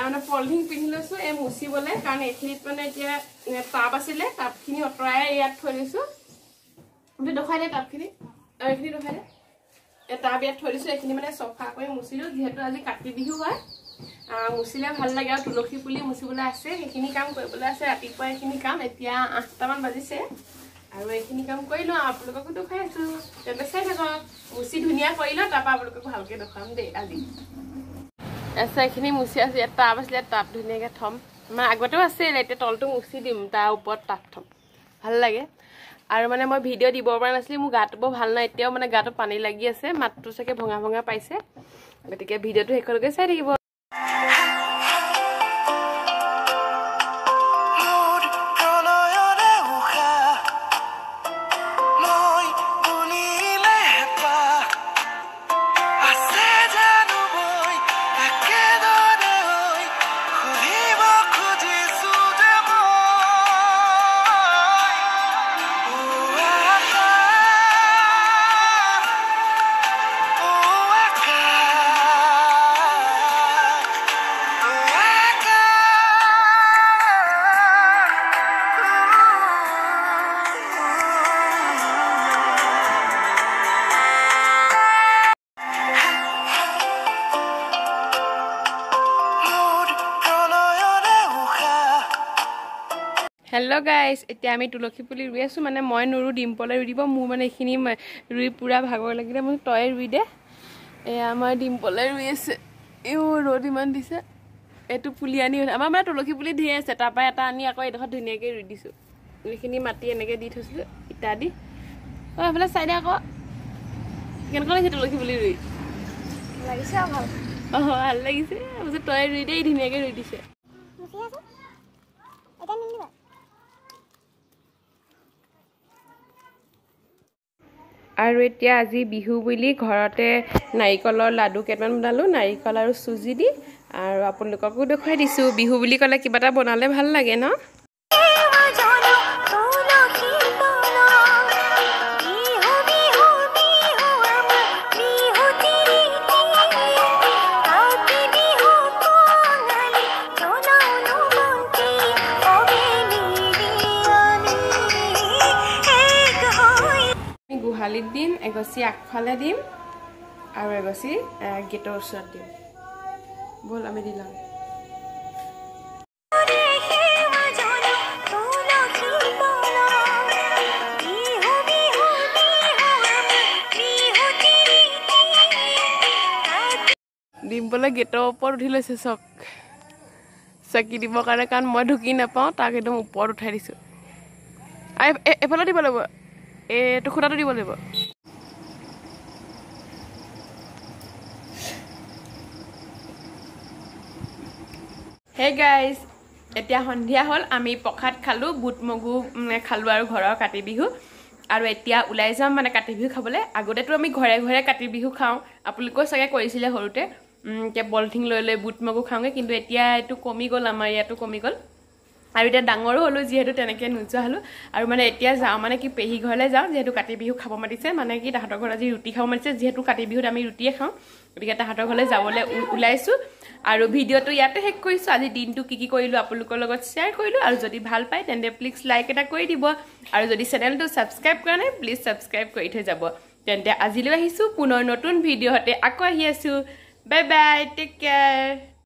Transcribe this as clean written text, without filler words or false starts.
মানে পলিথিন পিন্ধি লৈছো এই মুচিবলে কাৰণ এইখিনিত মানে এতিয়া টাব আছিলে টাবখিনি অতৰাই ইয়াত থৈ দিছো তুমি দেখাই দে টাবখিনি আৰু এইখিনি দেখাই দে এই টাব ইয়াত থৈ দিছো এইখিনি মানে চফা কৰি মুচিলো যিহেতু আজি কাতি বিহু হয় মুচিলে ভাল লাগে আৰু তুলসী পুলি মুচিবলৈ আছে সেইখিনি কাম কৰিবলৈ আছে ৰাতিপুৱা এইখিনি কাম এতিয়া 8টা মান বাজিছে আৰু এইখিনি কাম কৰিলো আপোনালোককো দেখাই আছো তেনে চাই থাকক মুচি ধুনীয়া কৰিলো তাৰপৰা আপোনালোকক ভালকে দেখাম দেই আজি ऐसा एखिनि मुसी আছে এটা টাব আছে টাব ধুনিয়াকে থম মানে আগতেও আছে এতিয়া তলটো মুছি দিম তাৰ ওপৰত টাব থম ভাল লাগে আৰু মানে মই ভিডিও দিব পৰা নাছিলি মোৰ গাটো বৰ ভাল নাই এতিয়াও মানে গাটো পানী লাগি আছে মাতটো সকে ভঙা ভঙা পাইছে গতিকে ভিডিওটো হেকলকে চাই থাকিব हेलो गाइस এতিয়া আমি তুলসী পুলি ৰুই আছো মানে মই নুৰু ডিম্পলে ৰুই দিব মোৰ মানে এখিনি ৰুই পুৰা ভাগৰ লাগিলে মই তয়ে ৰুই দে এয়া মই ডিম্পলে ৰুই আছে ইও ৰদ ইমান দিছে এটো পুলি আনি আমাৰ মানে তুলসী পুলি ধেৰ আছে তাৰপা এটা আনি আকৌ এডখৰ ধুনিয়াকে ৰুই দিছো এখিনি মাটি এনেকে দি থৈছিল ইটা দি অ এফালে চাইডে আকৌ কেনেকৈ লাগিছে তুলসী পুলি ৰুই লাগিছে ভাল ভাল লাগিছে মই তয়ে ৰুই দে ধুনিয়াকে ৰুই দিছে মুছি আছে এটা নিদিবা আৰু এতিয়া আজি বিহু বুলি ঘৰতে নাৰিকলৰ লাডু কেটামান বনালো নাৰিকল আৰু সুজি দি আৰু আপোনালোককো দেখাই দিছো বিহু বুলি কলে কিবা এটা বনালে ভাল লাগে ন গুহালিত দিম এগছি আগফালে দিম আৰু এগছি গেটৰ ওচৰত দিম বল আমি দিলাম ডিম্পলে গেটৰ ওপৰত উঠি লৈছে চক চাকি দিবৰ কাৰণে কাৰণ মই ঢুকি নাপাওঁ তাক একদম ওপৰত উঠাই দিছো এফালে দিব লাগিব এটো খুঁটাটো দিব লাগিব হে গাইস এতিয়া সন্ধিয়া হল আমি পখাত খালো বুট মগু খালো আৰু ঘৰৰ কাতি বিহু আৰু এতিয়া উলাই যাম মানে কাতি বিহু খাবলে আগতেটো আমি ঘৰে ঘৰে কাতি বিহু খাও আপোনালোকৰ সগে কৰিছিলে হৰুতে কে পলিথিন লৈ লৈ বুট মগু খাওঁগে কিন্তু এতিয়া এটো কমি গল আমাৰ ইয়াতো কমি গল আৰু এটা ডাঙৰো হলো যেহেতু তেনেকে নুজা হলো আৰু মানে এতিয়া যাও মানে কি পেহি ঘৰলে যাও যেহেতু কাতি বিহু খাব মাতিছে মানে কি তাহাতৰ ঘৰ আজি ৰুটি খাব মাতিছে যেহেতু কাতি বিহুত আমি ৰুটিয়ে খাও গতিকে তাহাতৰ ঘৰলে যাবলে উলাইছো আৰু ভিডিওটো ইয়াতে হেক কৰিছো আজি দিনটো কি কৰিলো আপোনালোকৰ লগত শেয়াৰ কৰিলো আৰু যদি ভাল পায় তেন্তে প্লিজ লাইক এটা কৰি দিব আৰু যদি চেনেলটো সাবস্ক্ৰাইব কৰা নাই প্লিজ সাবস্ক্ৰাইব কৰি থৈ যাব তেন্তে আজিলৈ আহিছো পুনৰ নতুন ভিডিও হতে আকৌ আহি আছো বাই বাই টেক কেয়াৰ